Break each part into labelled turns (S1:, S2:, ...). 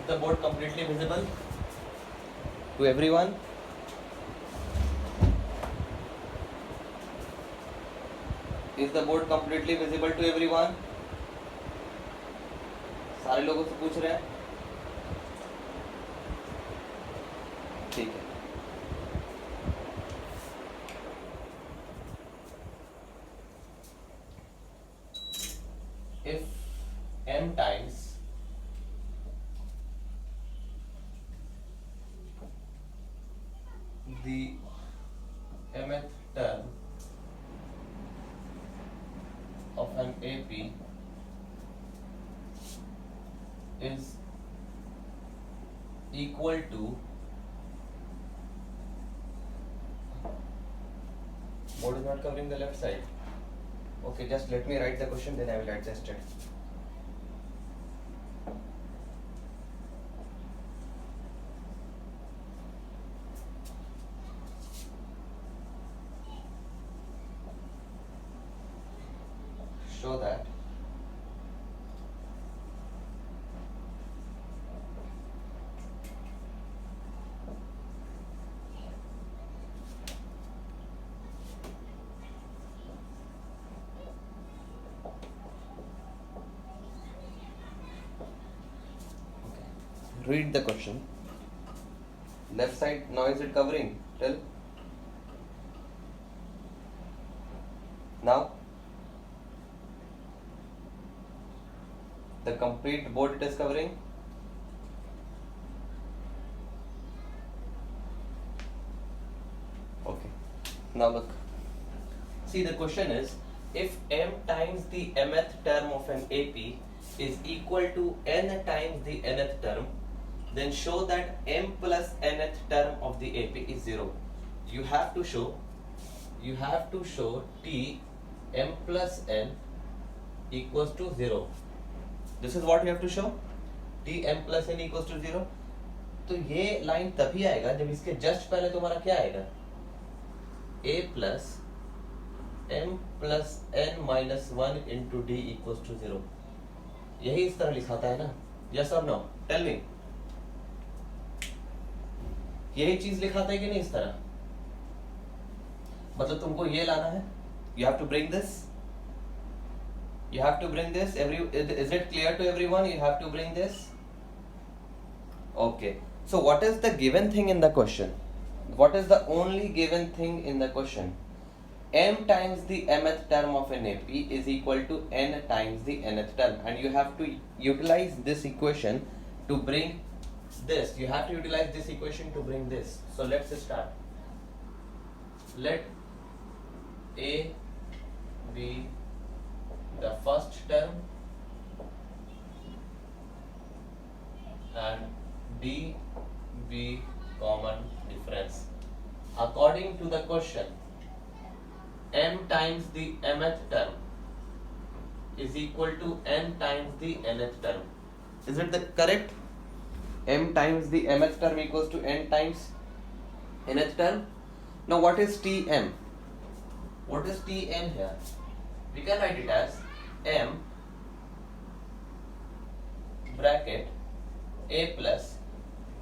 S1: the board completely visible to everyone? Is the board completely visible to everyone? सारे लोगों से पूछ रहे हैं? ठीक है. If m times the mth term of an AP is equal to board is not covering the left side. Okay, just let me write the question, then I will adjust it. Show that read the question. Left side, now is it covering? Tell. Now the complete board it is covering. Okay, now look, see the question is, if m times the mth term of an AP is equal to n times the nth term, then show that m plus nth term of the AP is 0. You have to show t m plus n equals to 0. This is what you have to show, t m plus n equals to 0. तो ये line तभी आएगा जब इसके just पहले तुम्हारा क्या आएगा, a plus m plus n minus 1 into d equals to 0. यही इस तरह लिखाता है ना? Yes or no? Tell me. यही चीज लिखाता है कि नहीं इस तरह? मतलब तुमको ये लाना है. You have to bring this. You have to bring this. Is it clear to everyone? You have to bring this. Okay. So what is the given thing in the question? What is the only given thing in the question? M times the mth term of an AP is equal to n times the nth term, and you have to utilize this equation to bring this. You have to utilize this equation to bring this. So let's start. Let A be the first term and D be common difference. According to the question, m times the mth term is equal to n times the nth term. Is it the correct? M times the mth term equals to n times nth term. Now what is Tm? What is Tm here? We can write it as m bracket a plus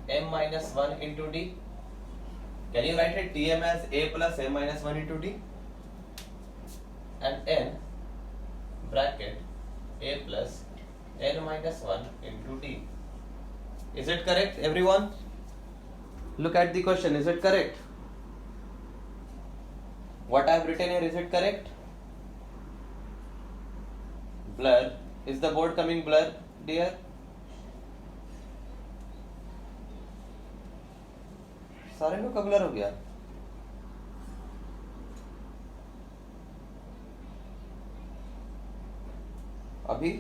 S1: m minus 1 into d. Can you write it Tm as a plus m minus 1 into d? And n bracket a plus n minus 1 into d. Is it correct, everyone? Look at the question. Is it correct? What I have written here, is it correct? Blur. Is the board coming blur, dear? सारे लोग का blur हो गया. अभी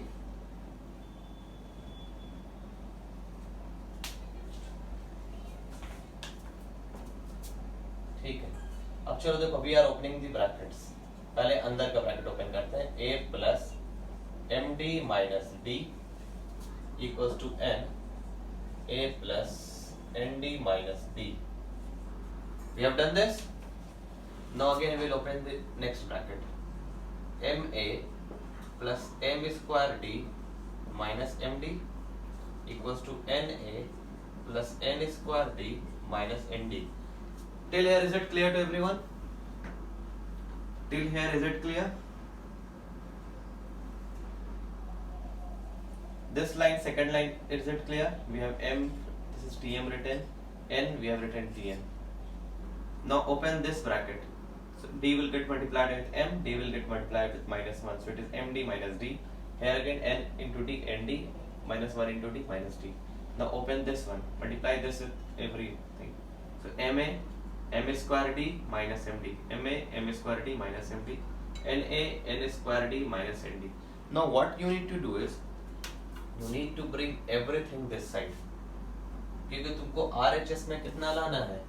S1: ठीक है. अब चलो देखो, we are opening the brackets. पहले अंदर का ब्रैकेट ओपन करते हैं. a plus m d minus d equals to n a plus n d minus d. We have done this. Now again we will open the next bracket. ma plus m square d minus md equals to NA plus N square D minus ND. Till here is it clear to everyone? Till here is it clear? This line, second line, is it clear? We have M, this is Tm written, N we have written Tn. Now open this bracket. So D will get multiplied with M, D will get multiplied with minus 1. So it is MD minus D. Here again N into D, ND minus 1 into D minus D. Now open this one, multiply this with everything. So MA, M square D minus MD, MA, M square D minus MD, NA, N square D minus ND. Now what you need to do is, you need to bring everything this side, क्योंकि तुमको RHS में कितना लाना है,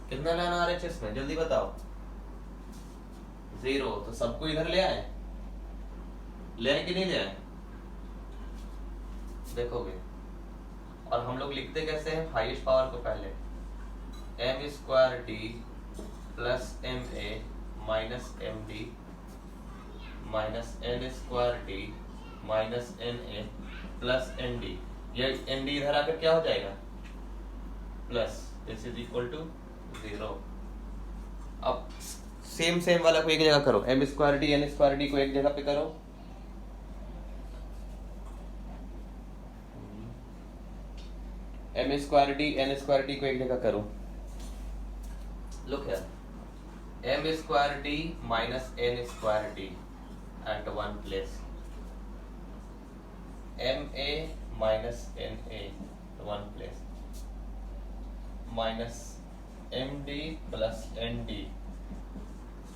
S1: कितना लाना RHS में, जल्दी बताओ। 0, तो सबको इधर ले आए, ले आए कि नहीं ले आए, देखोगे। और हम लोग लिखते कैसे हैं, हाईएस्ट पावर को पहले m square d plus MA minus MD minus N square d minus NA plus ND। ये ND इधर आकर क्या हो जाएगा, प्लस, दिस इज इक्वल टू 0। अब सेम वाला को एक जगह करो, m square d N square d को एक जगह पे करो, m square d N square d को एक जगह करो। Look here, m square d minus n square d at one place, ma minus na at one place, minus md plus nd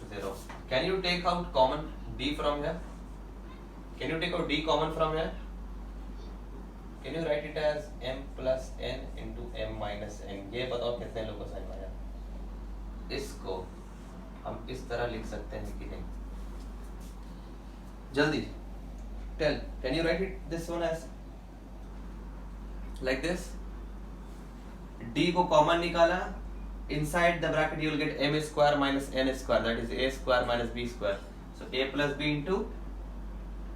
S1: 0. Can you take out common d from here? Can you take out d common from here? Can you write it as m plus n into m minus n? ये बताओ कितने लोगों को समझ में आया। इसको हम इस तरह लिख सकते हैं कि नहीं, जल्दी tell, can you write it this one as like this, d को कॉमन निकाला, inside the bracket you will get m square minus n square, that is a square minus b square, so a plus b into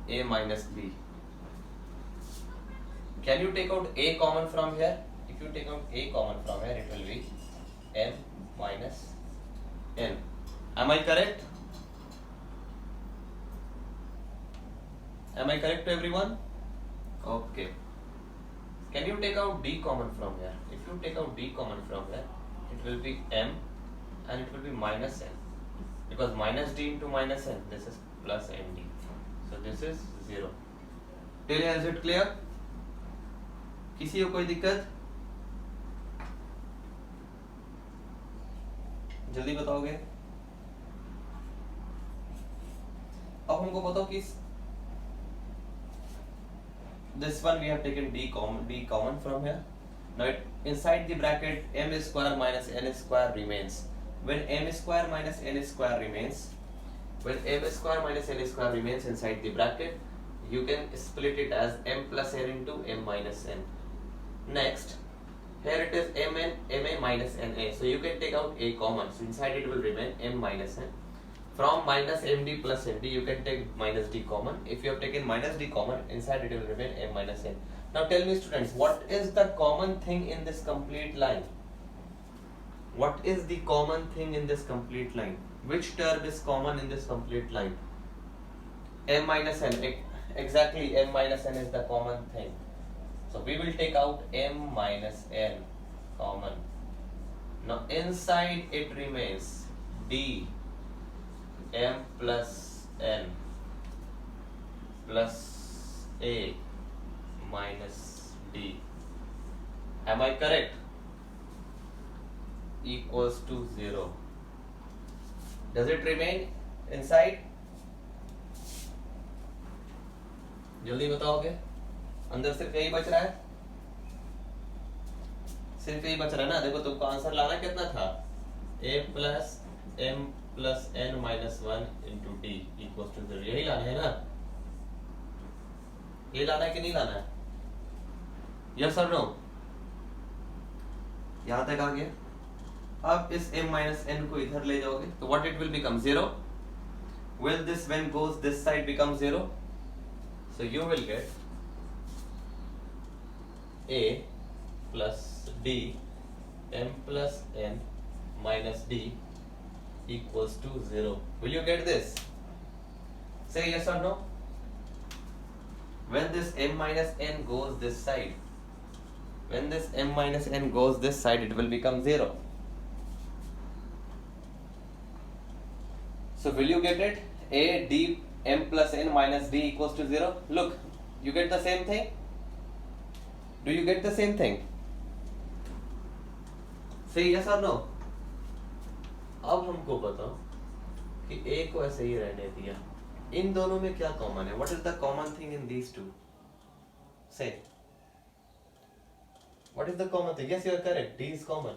S1: a minus b। Can you take out a common from here? If you take out a common from here it will be m minus n. Am I correct? Am I correct to everyone? Okay. Can you take out d common from here? If you take out d common from here, it will be m and it will be minus n, because minus d into minus n, this is plus nd, so this is 0. Till here is it clear? किसी को कोई दिक्कत? जल्दी बताओगे। अब हमको बताओ कि this one we have taken d common from here. Now inside the bracket m square minus n square remains. When m square minus n square remains, when m square minus n square remains inside the bracket, you can split it as m plus n into m minus n. Next, here it is ma minus na, so you can take out a common, so inside it will remain m minus n. From minus md plus nd you can take minus d common. If you have taken minus d common, inside it will remain m minus n. Now tell me students, what is the common thing in this complete line? What is the common thing in this complete line? Which term is common in this complete line? M minus n, exactly, m minus n is the common thing. So we will take out m minus n common. Now inside it remains d m plus n plus a minus d. Am I correct? Equals to 0. Does it remain inside? जल्दी बताओगे, अंदर सिर्फ यही बच रहा है, सिर्फ यही बच रहा है ना। देखो तुमको आंसर लाना कितना था, a plus m plus n minus 1 into d equal to 0, यही लाना है ना, ये लाना है कि नहीं लाना है, यस और नो? यहां तक आ गया। अब इस m माइनस n को इधर ले जाओगे तो what it will become 0। will this when goes this side become 0, so you will get A plus D m plus n minus D equals to 0. Will you get this? Say yes or no. When this m minus n goes this side, when this m minus n goes this side, it will become 0. So will you get it? A D m plus n minus D equals to 0. Look, you get the same thing? Do you get the same thing? Say yes or no. अब हमको बताओ कि A को ऐसे ही रहने दिया, इन दोनों में क्या कॉमन है? What is the common thing in these two? Say. What is the common thing? Yes, you are correct. D is common.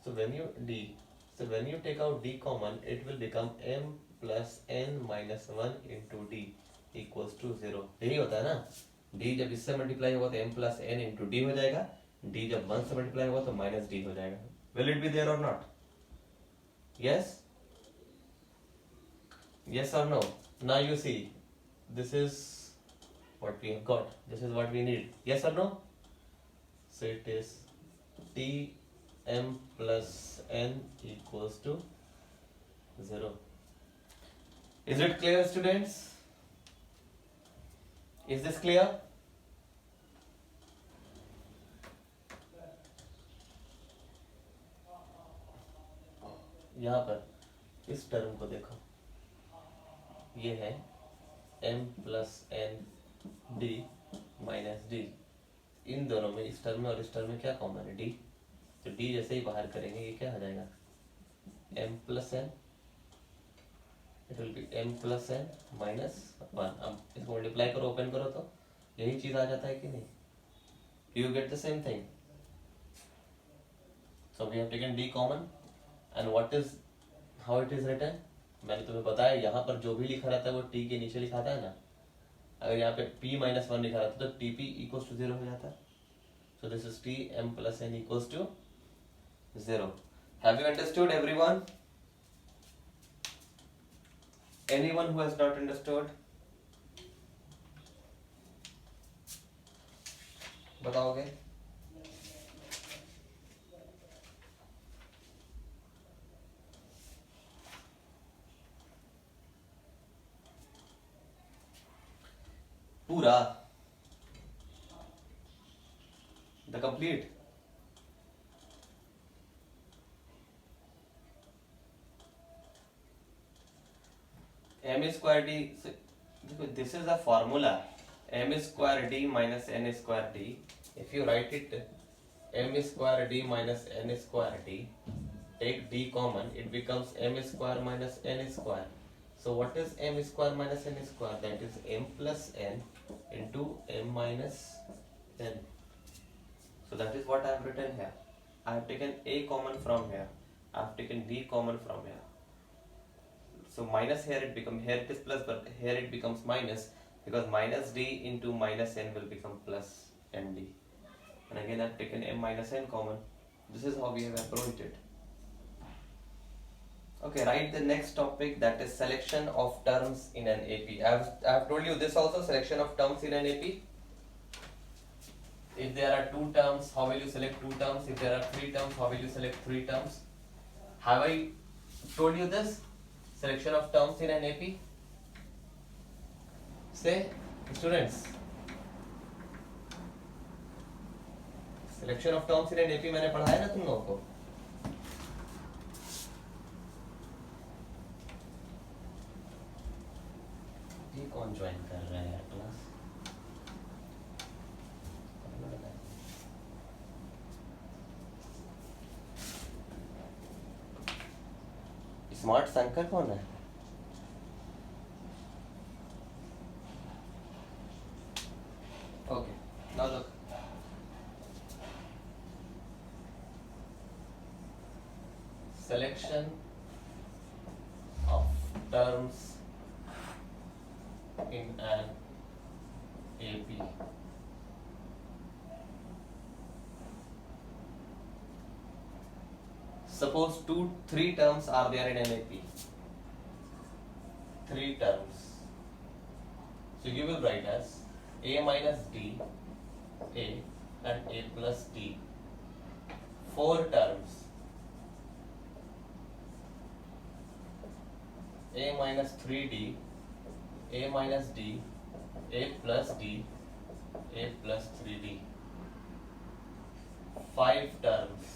S1: So when you take out D common, it will become m plus n minus 1 into D equals to 0. यही होता है ना? D जब इससे multiply होगा तो m plus n into D हो जाएगा. D जब 1 से मल्टीप्लाई होगा तो minus D हो जाएगा. Will it be there or not? Yes? Yes or no? Now you see, this is what we have got. This is what we need. Yes or no? So it is T m plus n equals to 0. Is it clear, students? Is this clear? यहाँ पर इस term को देखो, ये है m plus n d minus d. इन दोनों में, इस टर्म में और इस टर्म में क्या कॉमन है? d. तो d जैसे ही बाहर करेंगे ये क्या आ जाएगा? m plus n. It will be m plus n minus 1. अब इसको मल्टीप्लाई करो, ओपन करो तो यही चीज आ जाता है कि नहीं? You get the same thing. So we have taken d common. And what is, how it is written? मैंने तुम्हें बताया, यहाँ पर जो भी लिखा रहता है वो t के नीचे लिखा था ना. अगर यहाँ पे p minus 1 लिखा रहता तो tp equals to 0 हो जाता. So this is t m plus n equals to 0. Have you understood, everyone? Anyone who has not understood? बताओगे? पूरा, the complete. m square d. This is a formula. M square d minus n square d. If you write it m square d minus n square d, take d common, it becomes m square minus n square. So what is m square minus n square? That is m plus n into m minus n. So that is what I have written here. I have taken a common from here. I have taken d common from here. So minus here it becomes, here it is plus, but here it becomes minus, because minus d into minus n will become plus nd. And again I have taken m minus n common. This is how we have approached it. Okay, write the next topic, that is selection of terms in an AP. I have told you this also, selection of terms in an AP. If there are 2 terms, how will you select 2 terms? If there are 3 terms, how will you select 3 terms? Have I told you this? Selection of terms in an AP? Say, students. Selection of terms in an AP मैंने पढ़ाया ना तुम लोगों को? ये कौन join कर रहा है क्लास? स्मार्ट शंकर कौन है? Okay, now look. Selection of terms in an AP. Suppose 3 terms are there in an AP. 3 terms. So you will write as a minus d, a and a plus d. 4 terms. A minus 3d, a minus d, a plus d, a plus 3d. 5 terms.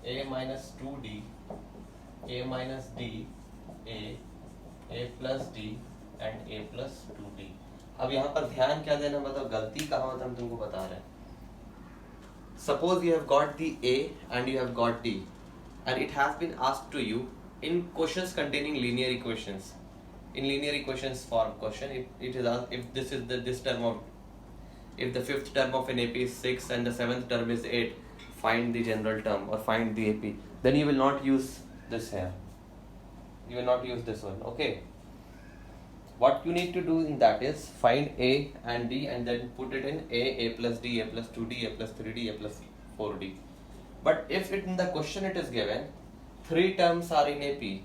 S1: A minus 2d, a minus d, a plus d and a plus 2d. अब यहाँ पर ध्यान क्या देना, मतलब गलती कहाँ होता है हम तुमको बता रहे हैं. Suppose you have got the A and you have got D and it has been asked to you in questions containing linear equations. In linear equations form question, it is asked if this is this term of, if the fifth term of an AP is 6 and the seventh term is 8, find the general term or find the AP. Then you will not use this here. You will not use this one. Okay. What you need to do in that is find A and D and then put it in A plus D, A plus 2D, A plus 3D, A plus 4D. But if it in the question it is given 3 terms are in AP,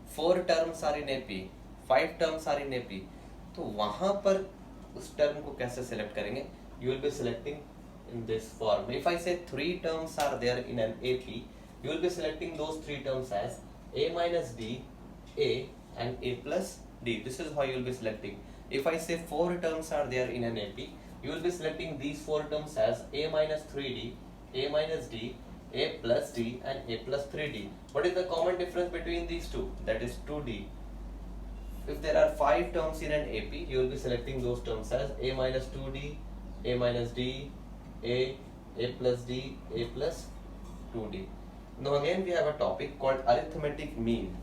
S1: 4 terms are in AP, 5 terms are in AP, तो वहाँ पर उस term को कैसे select करेंगे? You will be selecting in this form. If I say 3 terms are there in an AP, you will be selecting those 3 terms as A minus D, A and A plus D. This is how you will be selecting. If I say 4 terms are there in an AP, you will be selecting these 4 terms as A minus 3D, A minus D, A plus D and A plus 3D. What is the common difference between these two? That is 2D. If there are 5 terms in an AP, you will be selecting those terms as A minus 2D, A minus D, A plus D, A plus 2D. Now again we have a topic called arithmetic mean.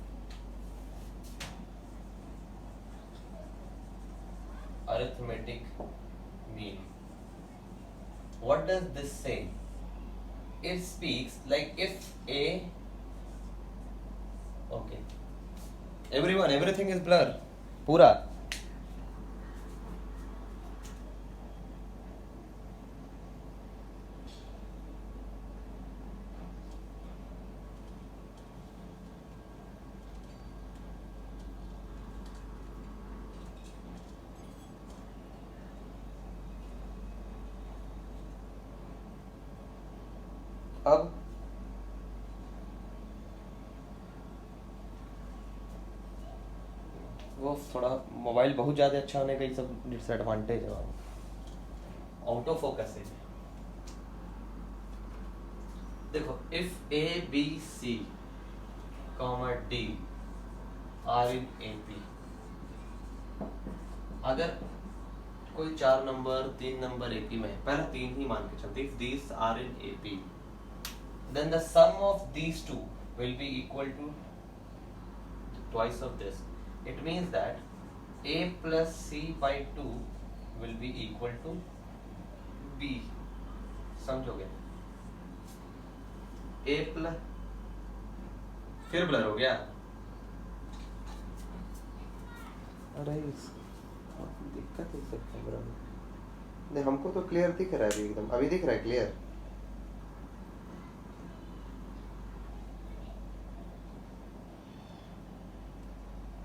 S1: Arithmetic mean. What does this say? It speaks like if A, okay, everyone, everything is blur, pura. अब वो थोड़ा mobile बहुत ज़्यादा अच्छा होने का ये सब डिसएडवांटेज है. आउट ऑफ फोकस है. देखो if A B C comma D are in A P, अगर कोई 4 नंबर 3 नंबर ए पी में है, पहले 3 ही मान के चलते. If these are in A P, then the sum of these two will be equal to twice of this. It means that A plus C by 2 will be equal to B. समझोगे? A plus, फिर blur हो गया. अरे दिक्कत है इससे camera में. नहीं हमको तो क्लियर दिख रहा है अभी एकदम. अभी दिख रहा है क्लियर.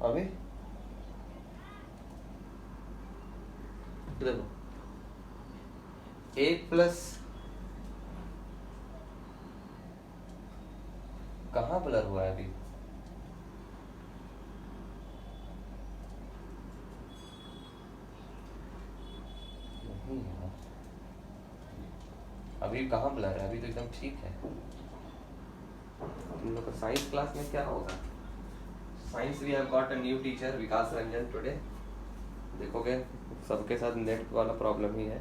S1: अभी देखो A प्लस कहाँ ब्लर हुआ है अभी? नहीं यार, अभी कहाँ ब्लर है? अभी तो एकदम ठीक है. तुम लोग का साइंस क्लास में क्या होगा? Since we have got a new teacher Vikas Ranjan today. देखोगे सबके साथ नेट वाला प्रॉब्लम ही है.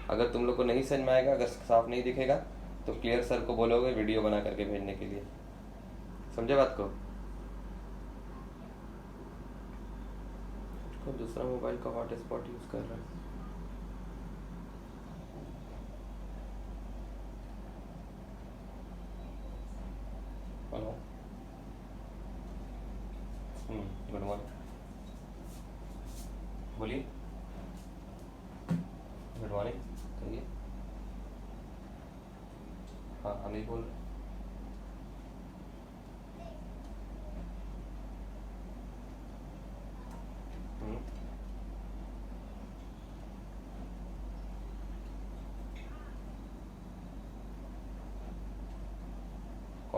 S1: अगर तुम लोग को नहीं समझ में आएगा, अगर साफ नहीं दिखेगा तो क्लियर सर को बोलोगे वीडियो बना करके भेजने के लिए. समझे बात को? दूसरा मोबाइल का हॉटस्पॉट यूज कर रहा है. Hello, good morning. बोलिए. Good morning. कहिए. हाँ अमित बोल रहे.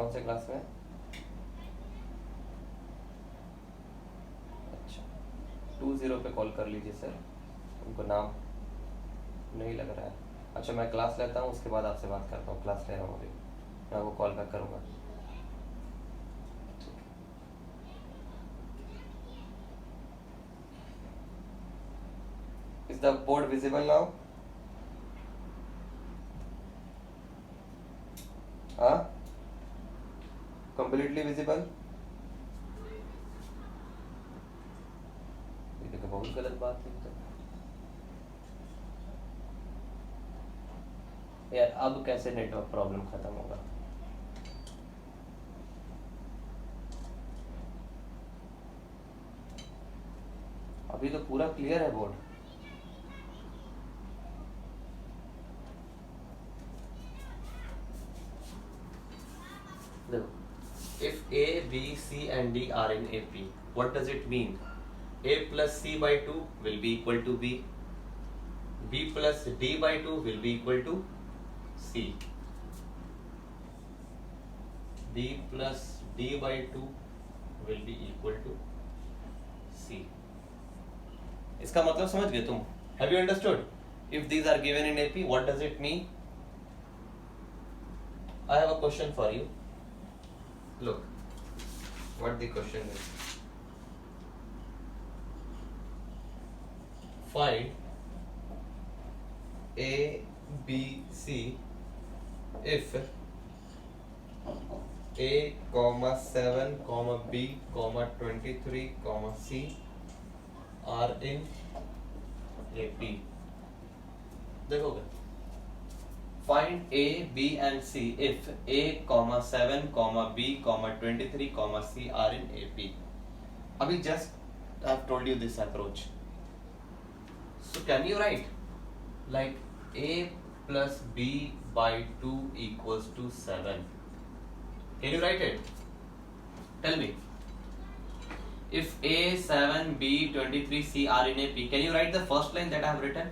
S1: कौन से क्लास में? अच्छा 20 पे कॉल कर लीजिए सर, उनको नाम नहीं लग रहा है। अच्छा मैं क्लास लेता हूँ, उसके बाद आपसे बात करता हूँ, क्लास ले रहा हूँ अभी, मैं आपको कॉल बैक करूँगा। Is the board visible now? हाँ, completely visible? ये तो बहुत गलत बात है यार। अब कैसे नेटवर्क प्रॉब्लम खत्म होगा? अभी तो पूरा क्लियर है बोर्ड। देखो, if A, B, C and D are in AP, what does it mean? A plus C by 2 will be equal to B. B plus D by 2 will be equal to C. D plus D by 2 will be equal to C. इसका मतलब समझ गए तुम? Have you understood? If these are given in AP, what does it mean? I have a question for you. Look, what the question is. Find A, B, C if A, 7, B, 23, C are in AP. देखोगे, find A, B and C if A, 7, B, 23, C are in AP. अभी just I have told you this approach. So can you write like A plus B by 2 equals to 7? Can you write it? Tell me. If A, 7, B, 23, C are in AP, can you write the first line that I have written?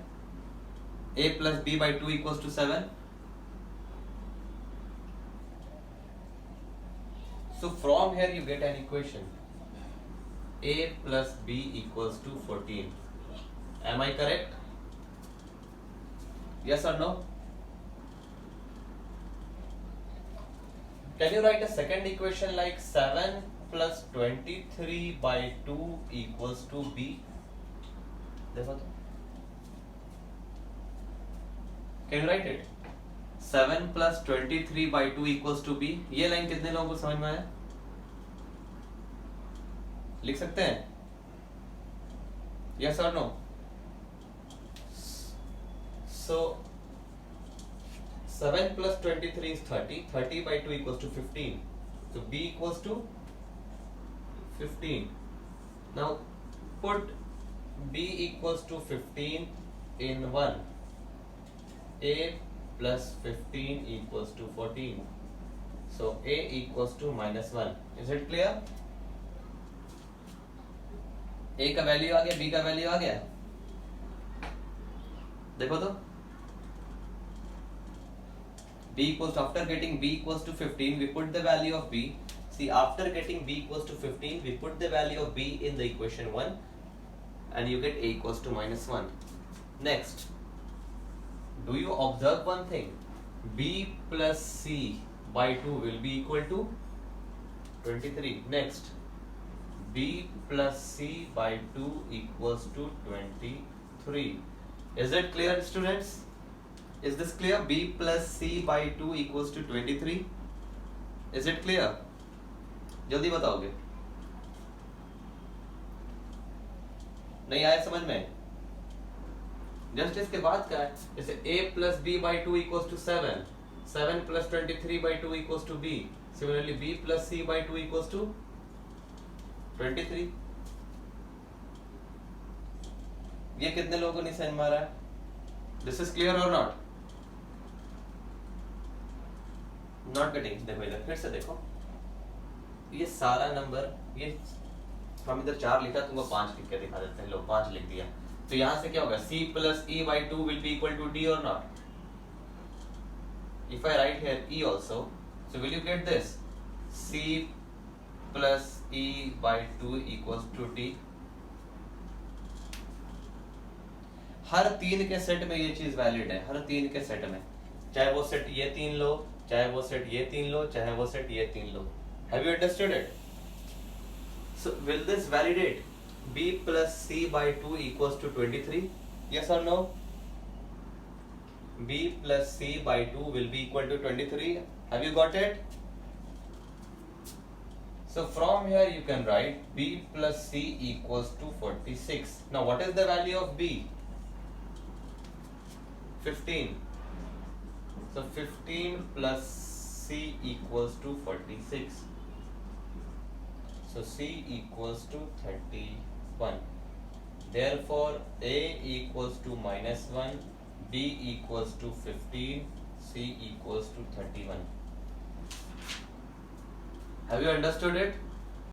S1: A plus B by 2 equals to 7. So from here you get an equation. A plus B equals to 14. Am I correct? Yes or no? Can you write a second equation like 7 plus 23 by 2 equals to B? देखो तो, can you write it? 7 plus 23 by 2 equals to B. ये line कितने लोगों को समझ में आया? लिख सकते हैं? Yes or no? So 7 plus 23 is 30. 30 by 2 equals to 15. So B equals to 15. Now put B equals to 15 in 1. A plus 15 equals to 14. So A equals to minus 1. Is it clear? A का value आ गया, B का value आ गया। देखो तो, B equals to, after getting B equals to 15, we put the value of B. See, after getting B equals to 15, we put the value of B in the equation 1 and you get A equals to minus 1. Next, do you observe one thing? B plus C by 2 will be equal to 23. Next, B plus C by 2 equals to 23. Is it clear, students? Is this clear? B plus C by 2 equals to 23. Is it clear? जल्दी बताओगे। नहीं आया समझ में? Just इसके बाद क्या है? जैसे A plus B by 2 equals to 7. 7 plus 23 by 2 equals to B. Similarly, B plus C by 2 equals to 23. ये कितने लोगों को नहीं समझ में आ रहा है? This is clear or not? Not getting. देखो इधर फिर से देखो, ये सारा नंबर, ये हम इधर 4 लिखा, तुमको 5 लिख के दिखा देते हैं। लो 5 लिख दिया, तो यहाँ से क्या होगा? C plus E by 2 will be equal to D or not? If I write here E also, so will you get this? C plus E by 2 equals to T। हर तीन के सेट में ये चीज वैलिड है, हर तीन के set में, चाहे वो सेट ये तीन लो, चाहे वो सेट ये तीन लो, चाहे वो सेट ये तीन लो। Have you understood it? So will this validate? B plus C by 2 equals to 23? Yes or no? B plus C by 2 will be equal to 23. Have you got it? So from here you can write B plus C equals to 46. Now what is the value of B? 15. So 15 plus C equals to 46. So C equals to 31. Therefore A equals to -1, B equals to 15, C equals to 31. Have you understood it?